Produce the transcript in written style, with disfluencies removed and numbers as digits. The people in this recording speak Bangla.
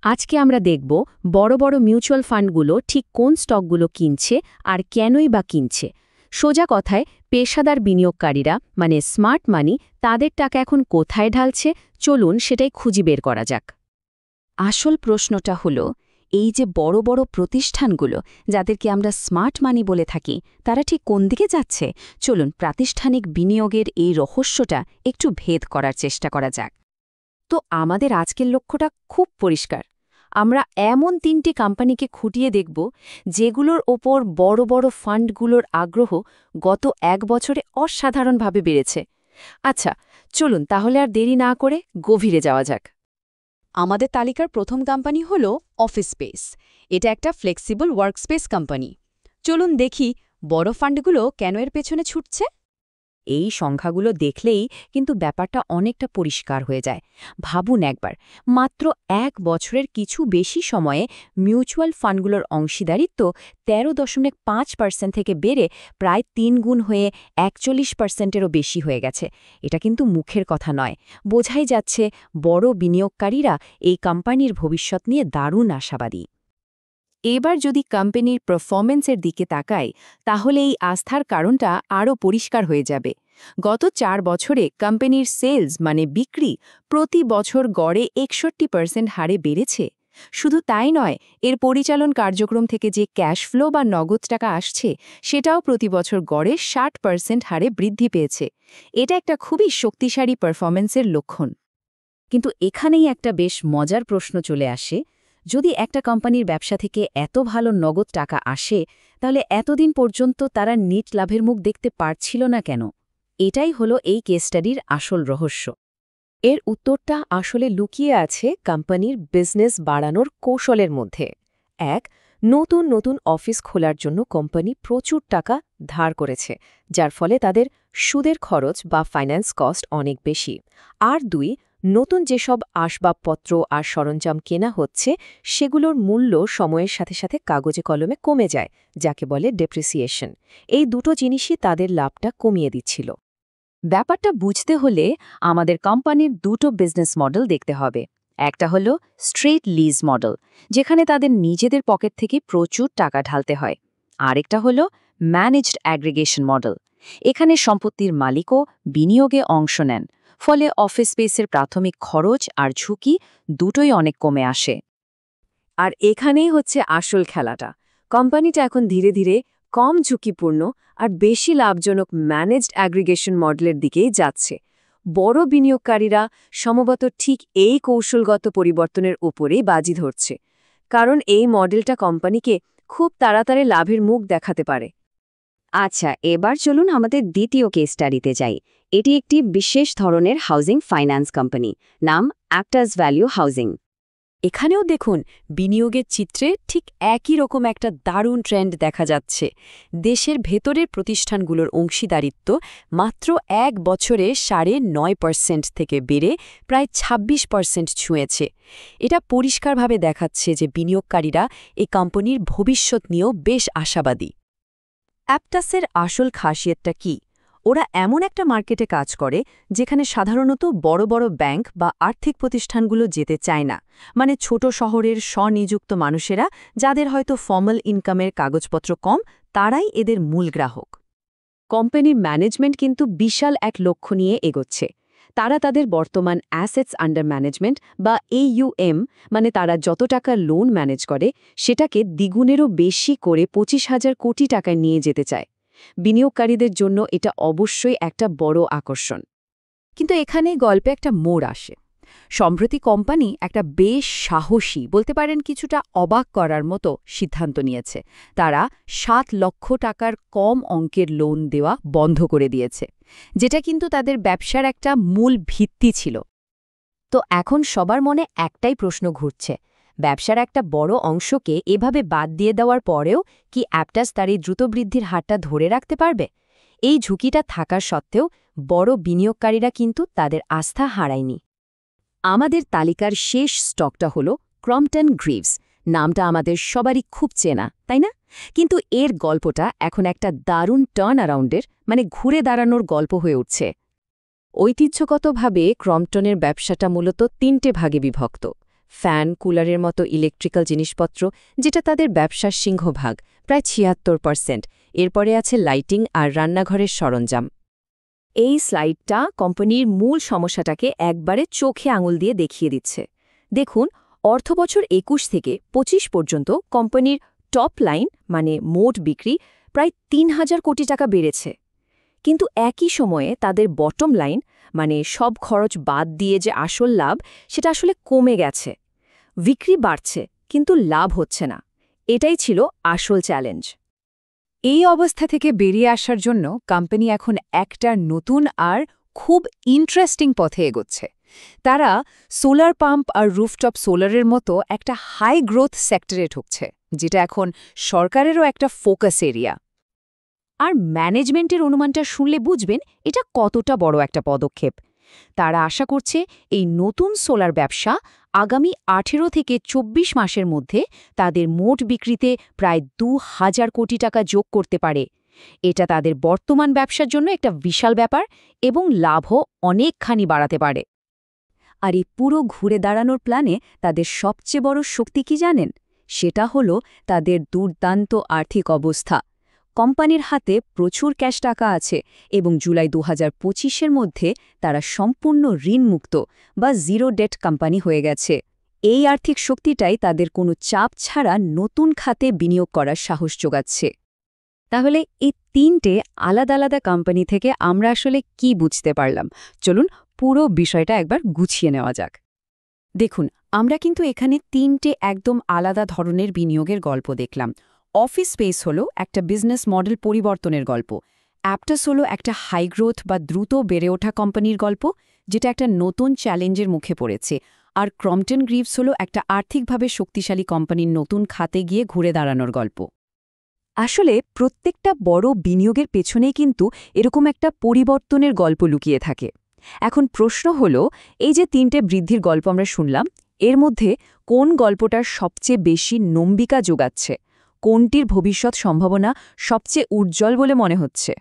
আজকে আমরা দেখব বড় বড় মিউচুয়াল ফান্ডগুলো ঠিক কোন স্টকগুলো কিনছে আর কেনই বা কিনছে। সোজা কথায় পেশাদার বিনিয়োগকারীরা মানে স্মার্ট মানি তাদের টাকা এখন কোথায় ঢালছে, চলুন সেটাই খুঁজে বের করা যাক। আসল প্রশ্নটা হলো, এই যে বড় বড় প্রতিষ্ঠানগুলো যাদেরকে আমরা স্মার্ট মানি বলে থাকি, তারা ঠিক কোন দিকে যাচ্ছে? চলুন প্রাতিষ্ঠানিক বিনিয়োগের এই রহস্যটা একটু ভেদ করার চেষ্টা করা যাক। তো আমাদের আজকের লক্ষ্যটা খুব পরিষ্কার। আমরা এমন ৩টি কোম্পানিকে খুঁটিয়ে দেখব যেগুলোর ওপর বড় বড় ফান্ডগুলোর আগ্রহ গত ১ বছরে অসাধারণভাবে বেড়েছে। আচ্ছা, চলুন তাহলে আর দেরি না করে গভীরে যাওয়া যাক। আমাদের তালিকার প্রথম কোম্পানি হল অফিস স্পেস। এটা একটা ফ্লেক্সিবল ওয়ার্কস্পেস কোম্পানি। চলুন দেখি বড় ফান্ডগুলো কেন এর পেছনে ছুটছে। এই সংখ্যাগুলো দেখলেই কিন্তু ব্যাপারটা অনেকটা পরিষ্কার হয়ে যায়। ভাবুন একবার, মাত্র ১ বছরের কিছু বেশি সময়ে মিউচুয়াল ফান্ডগুলোর অংশীদারিত্ব ১৩.৫% থেকে বেড়ে প্রায় ৩ গুণ হয়ে ৪১%-এরও বেশি হয়ে গেছে। এটা কিন্তু মুখের কথা নয়, বোঝাই যাচ্ছে বড় বিনিয়োগকারীরা এই কোম্পানির ভবিষ্যৎ নিয়ে দারুণ আশাবাদী। এবার যদি কোম্পানির পারফরম্যান্সের দিকে তাকাই, তাহলে এই আস্থার কারণটা আরও পরিষ্কার হয়ে যাবে। গত ৪ বছরে কোম্পানির সেলস মানে বিক্রি প্রতি বছর গড়ে ৬১% হারে বেড়েছে। শুধু তাই নয়, এর পরিচালন কার্যক্রম থেকে যে ক্যাশ ফ্লো বা নগদ টাকা আসছে, সেটাও প্রতি বছর গড়ে ৬০% হারে বৃদ্ধি পেয়েছে। এটা একটা খুবই শক্তিশালী পারফরম্যান্সের লক্ষণ। কিন্তু এখানেই একটা বেশ মজার প্রশ্ন চলে আসে, যদি একটা কোম্পানির ব্যবসা থেকে এত ভালো নগদ টাকা আসে, তাহলে এতদিন পর্যন্ত তারা নেট লাভের মুখ দেখতে পারছিল না কেন? এটাই হলো এই কেস স্টাডির আসল রহস্য। এর উত্তরটা আসলে লুকিয়ে আছে কোম্পানির বিজনেস বাড়ানোর কৌশলের মধ্যে। এক, নতুন নতুন অফিস খোলার জন্য কোম্পানি প্রচুর টাকা ধার করেছে, যার ফলে তাদের সুদের খরচ বা ফাইন্যান্স কস্ট অনেক বেশি। আর ২, নতুন যেসব আসবাবপত্র আর সরঞ্জাম কেনা হচ্ছে, সেগুলোর মূল্য সময়ের সাথে সাথে কাগজে কলমে কমে যায়, যাকে বলে ডেপ্রিসিয়েশন। এই দুটো জিনিসই তাদের লাভটা কমিয়ে দিচ্ছিল। ব্যাপারটা বুঝতে হলে আমাদের কোম্পানির দুটো বিজনেস মডেল দেখতে হবে। একটা হলো স্ট্রেট লিজ মডেল, যেখানে তাদের নিজেদের পকেট থেকে প্রচুর টাকা ঢালতে হয়। আরেকটা হলো ম্যানেজড অ্যাগ্রিগেশন মডেল। এখানে সম্পত্তির মালিকও বিনিয়োগে অংশ নেন, ফলে অফিস স্পেসের প্রাথমিক খরচ আর ঝুঁকি দুটোই অনেক কমে আসে। আর এখানেই হচ্ছে আসল খেলাটা। কোম্পানিটা এখন ধীরে ধীরে কম ঝুঁকিপূর্ণ আর বেশি লাভজনক ম্যানেজড অ্যাগ্রিগেশন মডেলের দিকেই যাচ্ছে। বড় বিনিয়োগকারীরা সম্ভবত ঠিক এই কৌশলগত পরিবর্তনের উপরেই বাজি ধরছে, কারণ এই মডেলটা কোম্পানিকে খুব তাড়াতাড়ি লাভের মুখ দেখাতে পারে। আচ্ছা, এবার চলুন আমাদের দ্বিতীয় কেস স্টাডিতে যাই। এটি একটি বিশেষ ধরনের হাউজিং ফাইন্যান্স কোম্পানি, নাম অ্যাপটাস ভ্যালু হাউজিং। এখানেও দেখুন বিনিয়োগের চিত্রে ঠিক একই রকম একটা দারুণ ট্রেন্ড দেখা যাচ্ছে। দেশের ভেতরের প্রতিষ্ঠানগুলোর অংশীদারিত্ব মাত্র ১ বছরে ৯.৫% থেকে বেড়ে প্রায় ২৬% ছুঁয়েছে। এটা পরিষ্কারভাবে দেখাচ্ছে যে বিনিয়োগকারীরা এই কোম্পানির ভবিষ্যৎ নিয়েও বেশ আশাবাদী। অ্যাপটাসের আসল খাসিয়তটা কি? ওরা এমন একটা মার্কেটে কাজ করে যেখানে সাধারণত বড় বড় ব্যাংক বা আর্থিক প্রতিষ্ঠানগুলো যেতে চায় না, মানে ছোট শহরের স্বনিযুক্ত মানুষেরা যাদের হয়তো ফর্মাল ইনকামের কাগজপত্র কম, তারাই এদের মূল গ্রাহক। কোম্পানির ম্যানেজমেন্ট কিন্তু বিশাল এক লক্ষ্য নিয়ে এগোচ্ছে। তারা তাদের বর্তমান অ্যাসেটস আন্ডার ম্যানেজমেন্ট বা AUM, মানে তারা যত টাকা লোন ম্যানেজ করে, সেটাকে দ্বিগুণেরও বেশি করে ২৫,০০০ কোটি টাকায় নিয়ে যেতে চায়। বিনিয়োগকারীদের জন্য এটা অবশ্যই একটা বড় আকর্ষণ। কিন্তু এখানে গল্পে একটা মোড় আসে। সম্প্রতি কোম্পানি একটা বেশ সাহসী, বলতে পারেন কিছুটা অবাক করার মতো সিদ্ধান্ত নিয়েছে। তারা ৭ লক্ষ টাকার কম অঙ্কের লোন দেওয়া বন্ধ করে দিয়েছে, যেটা কিন্তু তাদের ব্যবসার একটা মূল ভিত্তি ছিল। তো এখন সবার মনে একটাই প্রশ্ন ঘুরছে, ব্যবসার একটা বড় অংশকে এভাবে বাদ দিয়ে দেওয়ার পরেও কি অ্যাপটাস তার এই দ্রুত বৃদ্ধির হারটা ধরে রাখতে পারবে? এই ঝুঁকিটা থাকার সত্ত্বেও বড় বিনিয়োগকারীরা কিন্তু তাদের আস্থা হারায়নি। আমাদের তালিকার শেষ স্টকটা হলো ক্রম্পটন গ্রিভস। নামটা আমাদের সবারই খুব চেনা, তাই না? কিন্তু এর গল্পটা এখন একটা দারুণ টার্ন অ্যারাউন্ডের, মানে ঘুরে দাঁড়ানোর গল্প হয়ে উঠছে। ঐতিহ্যগতভাবে ক্রম্পটনের ব্যবসাটা মূলত ৩টে ভাগে বিভক্ত: ফ্যান কুলারের মতো ইলেকট্রিক্যাল জিনিসপত্র, যেটা তাদের ব্যবসার সিংহভাগ, প্রায় ৭৬%। এরপরে আছে লাইটিং আর রান্নাঘরের সরঞ্জাম। এই স্লাইডটা কোম্পানির মূল সমস্যাটাকে একবারে চোখে আঙুল দিয়ে দেখিয়ে দিচ্ছে। দেখুন, অর্থবছর ২১ থেকে ২৫ পর্যন্ত কোম্পানির টপ লাইন মানে মোট বিক্রি প্রায় ৩,০০০ কোটি টাকা বেড়েছে। কিন্তু একই সময়ে তাদের বটম লাইন মানে সব খরচ বাদ দিয়ে যে আসল লাভ, সেটা আসলে কমে গেছে। বিক্রি বাড়ছে কিন্তু লাভ হচ্ছে না। এটাই ছিল আসল চ্যালেঞ্জ। এই অবস্থা থেকে বেরিয়ে আসার জন্য কোম্পানি এখন একটা নতুন আর খুব ইন্টারেস্টিং পথে এগোচ্ছে। তারা সোলার পাম্প আর রুফটপ সোলারের মতো একটা হাই গ্রোথ সেক্টরে ঢুকছে, যেটা এখন সরকারেরও একটা ফোকাস এরিয়া। আর ম্যানেজমেন্টের অনুমানটা শুনলে বুঝবেন এটা কতটা বড় একটা পদক্ষেপ। তারা আশা করছে এই নতুন সোলার ব্যবসা আগামী ১৮ থেকে ২৪ মাসের মধ্যে তাদের মোট বিক্রিতে প্রায় ২,০০০ কোটি টাকা যোগ করতে পারে। এটা তাদের বর্তমান ব্যবসার জন্য একটা বিশাল ব্যাপার এবং লাভও অনেকখানি বাড়াতে পারে। আর এই পুরো ঘুরে দাঁড়ানোর প্ল্যানে তাদের সবচেয়ে বড় শক্তি কি জানেন? সেটা হলো তাদের দুর্দান্ত আর্থিক অবস্থা। কোম্পানির হাতে প্রচুর ক্যাশ টাকা আছে এবং জুলাই ২০২৫-এর মধ্যে তারা সম্পূর্ণ ঋণমুক্ত বা জিরো ডেট কোম্পানি হয়ে গেছে। এই আর্থিক শক্তিটাই তাদের কোনো চাপ ছাড়া নতুন খাতে বিনিয়োগ করার সাহস যোগাচ্ছে। তাহলে এই ৩টে আলাদা আলাদা কোম্পানি থেকে আমরা আসলে কি বুঝতে পারলাম? চলুন পুরো বিষয়টা একবার গুছিয়ে নেওয়া যাক। দেখুন, আমরা কিন্তু এখানে ৩টে একদম আলাদা ধরনের বিনিয়োগের গল্প দেখলাম। অফিস স্পেস হলো একটা বিজনেস মডেল পরিবর্তনের গল্প, অ্যাপটাস হলো একটা হাই গ্রোথ বা দ্রুত বেড়ে ওঠা কোম্পানির গল্প, যেটা একটা নতুন চ্যালেঞ্জের মুখে পড়েছে, আর ক্রম্পটন গ্রিভস হলো একটা আর্থিকভাবে শক্তিশালী কোম্পানির নতুন খাতে গিয়ে ঘুরে দাঁড়ানোর গল্প। আসলে প্রত্যেকটা বড় বিনিয়োগের পেছনেই কিন্তু এরকম একটা পরিবর্তনের গল্প লুকিয়ে থাকে। এখন প্রশ্ন হলো, এই যে ৩টে বৃদ্ধির গল্প আমরা শুনলাম, এর মধ্যে কোন গল্পটার সবচেয়ে বেশি নম্বিকা যোগাচ্ছে? কোনটির ভবিষ্যৎ সম্ভাবনা সবচেয়ে উজ্জ্বল বলে মনে হচ্ছে?